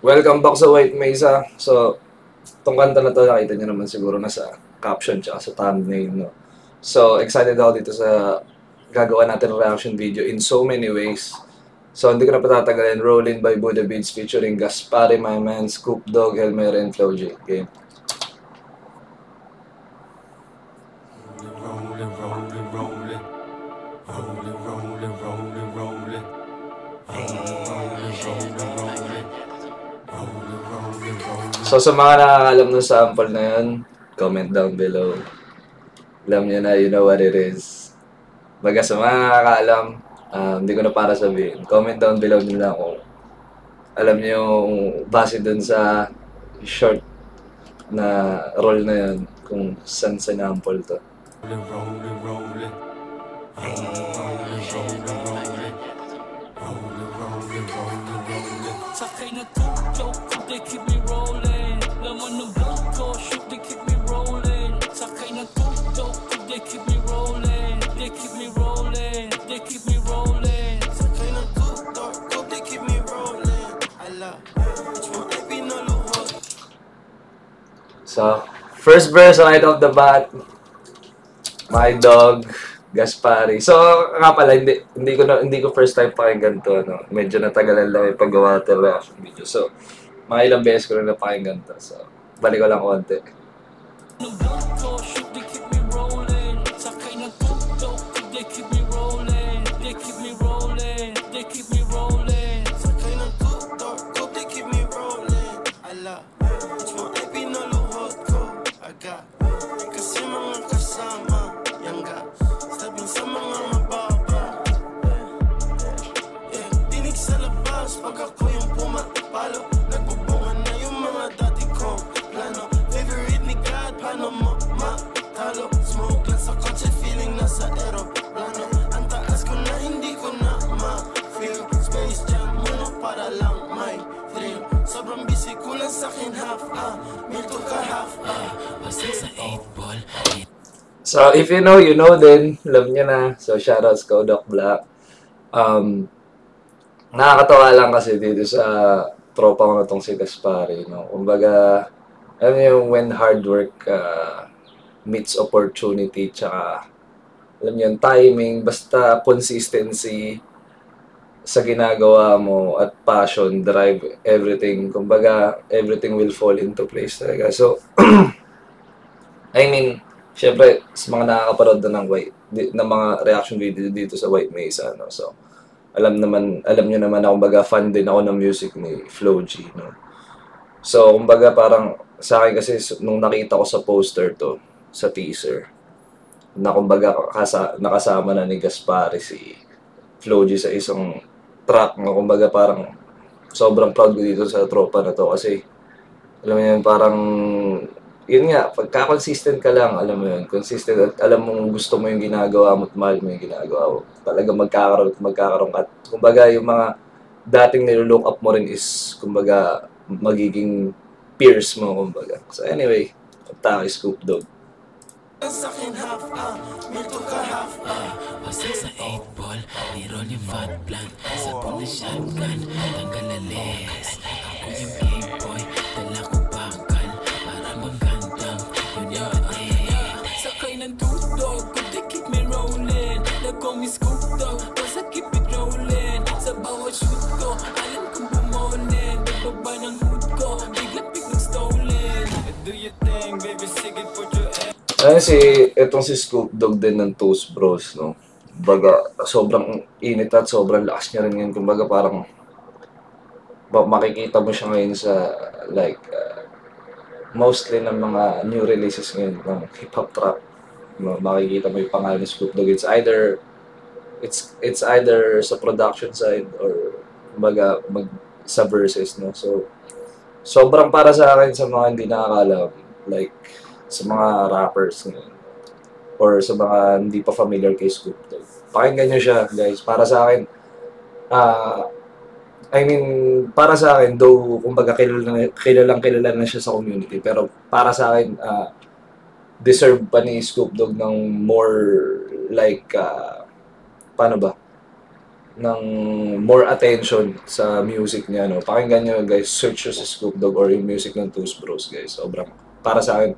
Welcome back sa White Mesa. So, itong kanta na to, nakita nyo naman siguro na sa caption tsaka sa thumbnail, no? So, excited ako dito sa gagawa natin reaction video in so many ways. So, hindi ko na patatagalin. Rolling by Buddha Beats featuring Gaspari, My Man, Scoop Dog, Elmer, and Flo J. Okay? So sa mga nakakalam ng sample na yun, comment down below. Alam nyo na, you know what it is. Baga sa mga nakakaalam, hindi ko na para sabihin. Comment down below nila kung alam nyo yung base dun sa short na role na yun, kung saan sample to. Sakay na tutok, they keep me rolling. Laman ng blood ko, shoot, they keep me rolling. Sakay na tutok, they keep me rolling. They keep me rolling, they keep me rolling. Sakay na tutok, they keep me rolling. Ala, it's mo ay pinaluhod. So, first verse right off the bat, My Dog, Gaspari. So, nga pala, hindi ko first time pakinggan to, no? Medyo natagalan lang yung paggawa ng reaction video. So, mga ilang beses ko rin napakinggan to. So, balik ko lang konti. Ng blood ko, shoot, they keep me rolling. Sakay na tutok, they keep me rolling. They keep me rolling, they keep me rolling. Sakay na tutok, they keep me rolling. Ala, it's mo ay pinaluhod ko. Aga, kasi mga kasama, yangga. Sabing sa mga mababa. Dinig sa labas, pag ako yung pumapalo. Nagbubungan na yung mga dati kong plano. Favorite ni God, paano mo matalo? Smoke lang sa kotse, feeling nasa aeroplano. Ang taas ko na, hindi ko na ma-feel. Space Jam muna para lang may thrill. Sobrang busy, kulang sa'kin half milto ka half Basta sa 8 ball. So, if you know, you know din. Love niya na. So, shoutouts ko, Doc Black. Nakakatawa lang kasi dito sa tropa ko na tong si Gaspari, no? Kumbaga, alam niyo yung when hard work meets opportunity, tsaka, alam niyo yung timing, basta consistency sa ginagawa mo at passion, drive, everything. Kumbaga, everything will fall into place talaga. So, I mean, syempre, sa mga nakakaparod na ng mga reaction video dito sa White Mesa, no? So, alam niyo naman na kumbaga fan din ako ng music ni Flo G, no? So, kumbaga parang sa akin kasi nung nakita ko sa poster to, sa teaser, na kumbaga nakasama na ni Gaspari si Flo G sa isang track, no? Kumbaga parang sobrang proud ko dito sa tropa na to kasi alam mo yun, parang yun nga, pagka-consistent ka lang, alam mo yun, consistent at alam mong gusto mo yung ginagawa mo at mahal mo yung ginagawa mo, talaga magkakaroon ka. Kumbaga, yung mga dating nilook up mo rin is, kumbaga, magiging peers mo, kumbaga. So anyway, tayo Scoop Dog. Sa'kin half milto ka half Basta sa 8 ball, ni-roll yung fat plant. Sabon na shotgun, tanggal na les. Ako yung game boy, dala ko bakal. Para magandang, yun yung sakay ng tutog, they keep me rolling. Nag-call me Scoop Dog, basta keep it rolling. Sa bawat shoot ko, alam kong bumonin. Nagbaba ng hood ko, biglang stolen. Do you think, baby, sige put your Itong si Scoop Dog din ng Toast Bros, no? Kumbaga, sobrang init at sobrang lakas niya rin ngayon. Kumbaga, parang makikita mo siya ngayon sa, like, mostly ng mga new releases ngayon ng hip-hop trap. Makikita mo yung pangalan ni Scoop Dog. It's either sa production side or, kumbaga, sa verses, no? So, sobrang para sa akin sa mga hindi nakakalam, like, sa mga rappers ngayon, or sa mga hindi pa familiar kay Scoop Dog. Pakinggan nyo siya, guys. Para sa akin, para sa akin, though, kumbaga, kilala na siya sa community, pero para sa akin, deserve pa ni Scoop Dog ng more, like, paano ba? ng more attention sa music niya, no? Pakinggan nyo guys, search nyo si Scoop Dogg or yung music ng Toast Bros guys. Sobrang, para sa akin,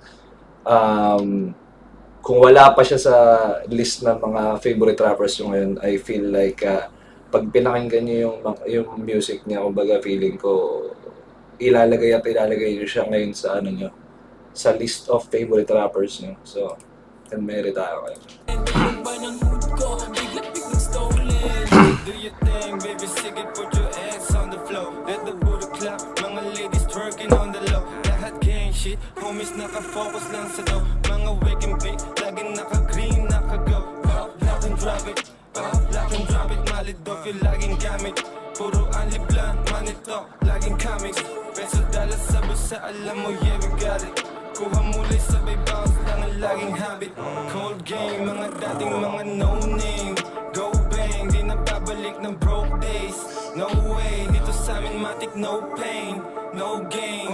kung wala pa siya sa list ng mga favorite rappers yung ngayon, I feel like pag pinakinggan nyo yung music niya, kumbaga feeling ko ilalagay nyo siya ngayon sa ano nyo, sa list of favorite rappers nyo. So, meron tayo kayo. Do your thing, baby, shake it, put your ass on the floor. Let the booty clap, mga ladies twerking on the low. Lahat gang shit, homies naka-focus lang sa dough. Mga wake and bake, laging naka-green, naka-go. Pop, lock and drop it, pop, lock and drop it. Malit off yung laging gamit. Puro anli plan, manito, laging comics. Peso dala sa bulsa, alam mo, yeah, we got it. Kuha muli sabay bounce lang ang laging habit. Cold game, mga dating mga no-name. Go bang, di na babalik ng broke days. No way, dito sa amin matik, no pain, no gain.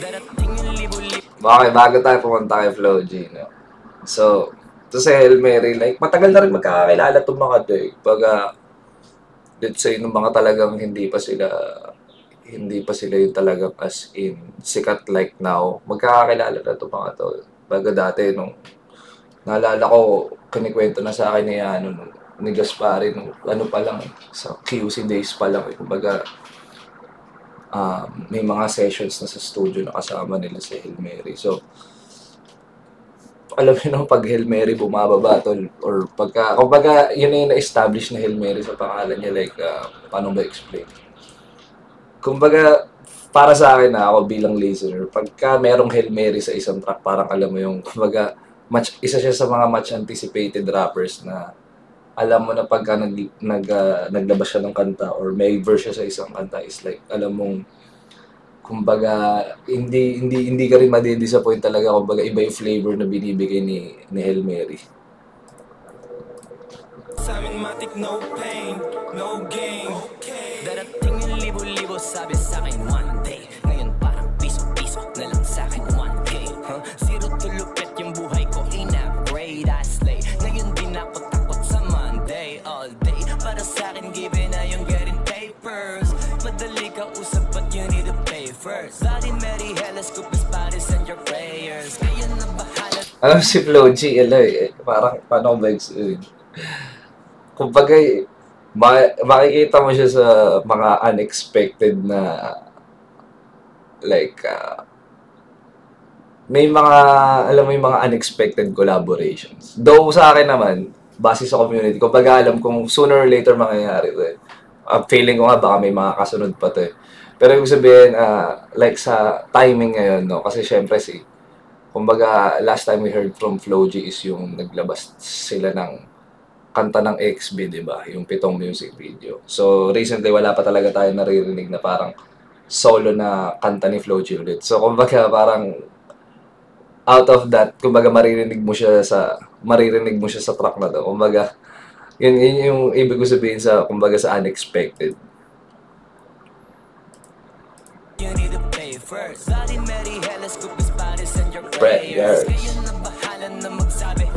Darating yung libo-libo. Okay, bago tayo pumunta kay Flo G, no? So, to sa Hail Mary, like, matagal na rin magkakakilala itong mga to, eh. Pag, let's say, nung mga talagang hindi pa sila yung talagang as in sikat like now, magkakakilala na itong mga to. Baga dati, nung naalala ko, kinikwento na sa akin ni Gaspari, nung ano pa lang, sa QC days pa lang. Kumbaga, may mga sessions na sa studio na kasama nila sa Hail Mary. So, alam mo nung pag Hail Mary bumababa tol, or pagka, kumbaga, yun na yung na-establish na Hail Mary sa pangalan niya, like, paano ba explain? Kumbaga, para sa akin ako bilang listener, pagka merong Hail Mary sa isang track, parang alam mo yung, kumbaga, isa siya sa mga much anticipated rappers na alam mo na pagka naglabas siya ng kanta or may verse siya sa isang kanta is like, alam mong, kumbaga, hindi ka rin madi-disappoint talaga, kumbaga, iba yung flavor na binibigay ni Hail Mary. Sa amin matik, no pain, no gain. Darating yung libo-libo, sabi sa'kin one day. Ngayon parang piso-piso na lang sa'kin 1K. Zero to lupit yung buhay ko, in-upgrade, I slay. Ngayon din ako takot sa Monday, all day. Para sa'kin, given na yung getting papers. Madali ka usap, but you need to pay first. Bloody Mary, hella scoop is bodies and your prayers. Ngayon na bahala. Alam si Flo G, parang, paano ba explain? Kumbaga, makikita mo siya sa mga unexpected na, like, may mga, alam mo yung mga unexpected collaborations. Though sa akin naman, base sa community, kumbaga alam kung sooner or later mangyayari ito eh. Feeling ko nga baka may mga kasunod pa ito eh. Pero ibig sabihin, like sa timing ngayon, no? Kasi syempre kumbaga last time we heard from Flo G is yung naglabas sila ng kanta ng XB, di ba? Yung 7 music video. So, recently, wala pa talaga tayo naririnig na parang solo na kanta ni Flo G ulit. So, kumbaga, parang out of that, kumbaga, maririnig mo siya sa track na to. Kumbaga, yun yung ibig ko sabihin sa, kumbaga, sa unexpected. You need to pay first. Bloody Mary, hella scoop is bodies and your Prayers. Ngayon na bahala na magsabi.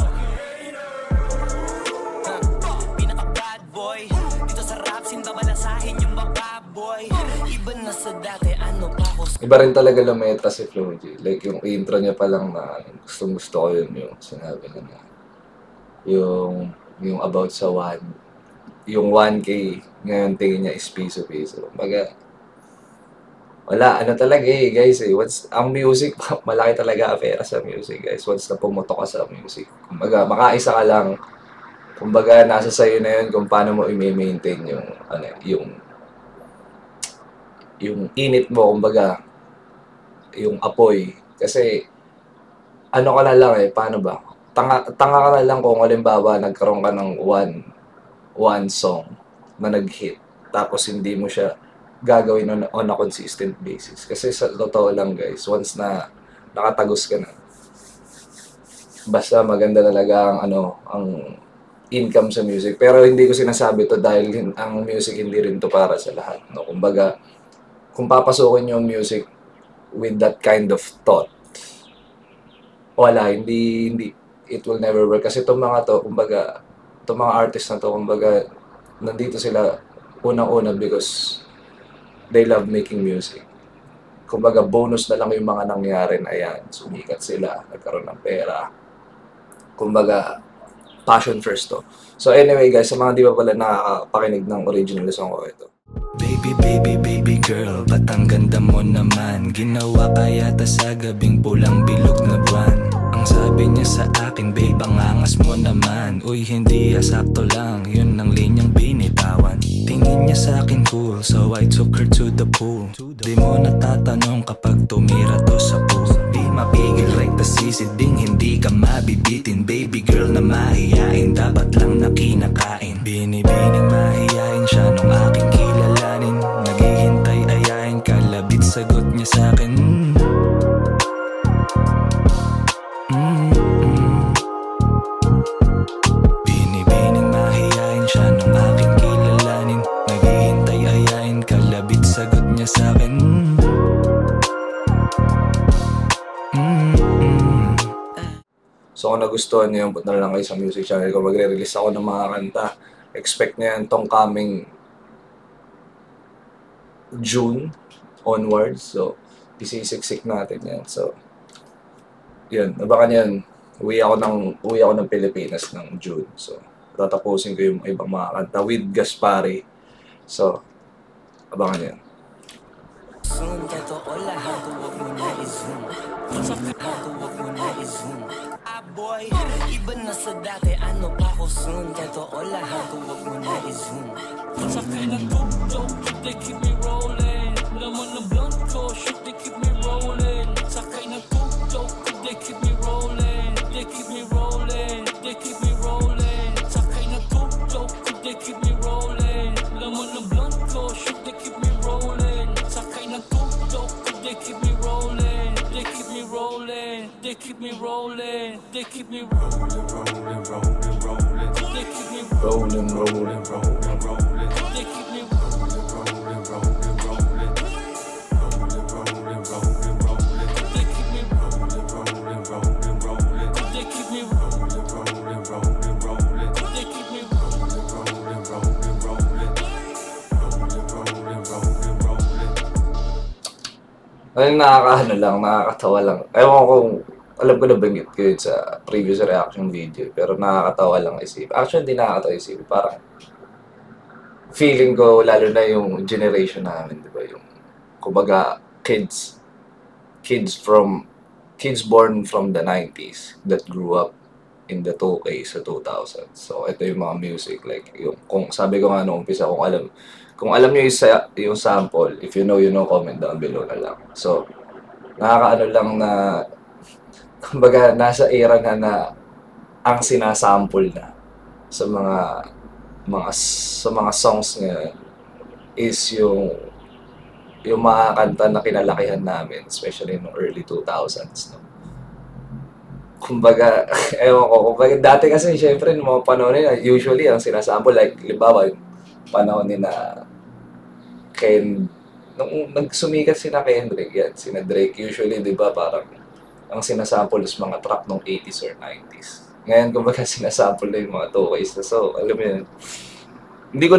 Dito sa rap, sinta malasahin yung bababoy. Iba na sa dati, ano pa ako. Iba rin talaga lumeta si Flo G. Like, yung intro niya pa lang na gusto ko yun yung sinabi niya na yung about sa yung 1K ngayon tingin niya is piso-piso. Baga, wala, ano talaga guys once, ang music, malaki talaga pera sa music guys. Once na pumutok ka sa music, kumbaga, makaisa ka lang. Kumbaga, nasa sayo na yun kung paano mo i-maintain yung init mo, kumbaga, yung apoy. Kasi, ano ka na lang paano ba? Tanga ka na lang kung halimbawa nagkaroon ka ng one song na nag-hit, tapos hindi mo siya gagawin on a consistent basis. Kasi sa totoo lang guys, once na nakatagos ka na, basta maganda talaga ang income sa music. Pero hindi ko sinasabi to dahil ang music hindi rin to para sa lahat. No? Kumbaga, kung papasukin yung music with that kind of thought, wala, hindi, it will never work. Kasi itong mga to, kumbaga, itong mga artists na to, kumbaga, nandito sila unang-una because they love making music. Kumbaga, bonus na lang yung mga nangyari na yan. Sumikat sila, nagkaroon ng pera. Kumbaga, passion first to. So anyway guys, sa mga di pa pala nakakapakinig ng original song ko ito. Baby, baby, baby girl, ba't ang ganda mo naman? Ginawa kaya ta sa gabing pulang bilog na buwan. Ang sabi niya sa akin, babe, ang angas mo naman. Uy, hindi sakto lang, yun ang linyang binitawan. Tingin niya sa akin cool, so I took her to the pool. Di mo natatanong kapag tumira to sa pool. Di mapigil right na sisiding, hindi ka mabibitin. Baby girl na mahiyain, dapat lang na kinakain. Binibining mahiyain siya nung aking kilalanin. Naghihintay ayain, kalabit sagot niya sa akin. Binibining mahiyain siya nung aking kilalanin. Naghihintay ayain, kalabit sagot niya sa akin. So kung nagustuhan niyo yun, punta na lang kayo sa music channel ko. Magre-release ako ng mga kanta. Expect niyo yan tong coming June onwards. So, isisiksik natin yan. So, yun. Abangan yan. Uwi ako ng Pilipinas ng June. So, tatapusin ko yung ibang mga kanta with Gaspari. So, abangan yan. Zoom, totoo lahat, huwag mo na i-zoom. Huwag mo na i-zoom. Boy, iba na sa dati, ano pa ko soon. Totoo lahat, huwag mo na i-zoom. Sakay ng tuk-tuk, they keep me rolling. Laman ng blunt ko, shoot, they keep me rolling. Sakay ng tuk-tuk, they keep me rolling. They keep me rolling, they keep me rolling. Sakay ng tuk-tuk, they keep me rolling. Laman ng blunt ko, shoot, they keep me rolling. Sakay ng tuk-tuk, they keep me rolling. They keep me rolling, they keep me rolling. They keep me rolling, rolling, rolling, rolling. They keep me Rolling, rolling, rolling, rolling. They keep me rolling, rolling, rolling, rolling. Rolling, rolling, rolling, rolling. They keep me rolling, rolling, rolling, rolling. They keep me rolling, rolling, rolling, rolling. They keep me rolling, rolling, rolling, rolling. Rolling, rolling, rolling, rolling. Ayun, nakakatawa lang. Ewan ko kung, alam ko na banggit ko yun sa previous reaction video, pero nakakatawa lang isip. Actually, hindi nakakatawa isip. Parang, feeling ko, lalo na yung generation namin, di ba? Yung, kumbaga, kids born from the 90s that grew up in the 2K sa 2000. So, ito yung mga music. Like, yung, kung sabi ko nga noong umpisa, kung alam nyo yung sample, if you know, comment down below na lang. So, nakakaano lang na, kumbaga, nasa era na ang sinasample na sa mga songs ngayon is yung mga kanta na kinalakihan namin, especially no early 2000s, no? Kumbaga, ewan ko, kumbaga, dati kasi, syempre, noong mga panahon nila, usually, ang sinasample, like, limbawa, yung panahon nila, nung nagsumikat sina Kendrick, yan, sina Drake, usually, di ba, parang, ang sinasample is mga track ng 80s or 90s. Ngayon, kumbaga, sinasample na yung mga 2Ks na. So, alam mo yun, hindi ko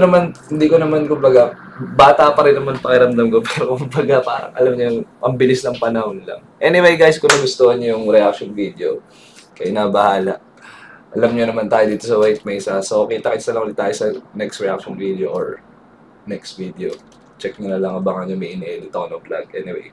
naman, kumbaga, bata pa rin naman pakiramdam ko, pero kumbaga, parang, alam niyo, ang bilis ng panahon lang. Anyway, guys, kung nagustuhan niyo yung reaction video, kayo na bahala. Alam niyo naman tayo dito sa White Mesa. So, kita-kits na lang ulit tayo sa next reaction video or next video. Check nyo na lang, abangan nyo, may in-edit ako ng vlog. Anyway,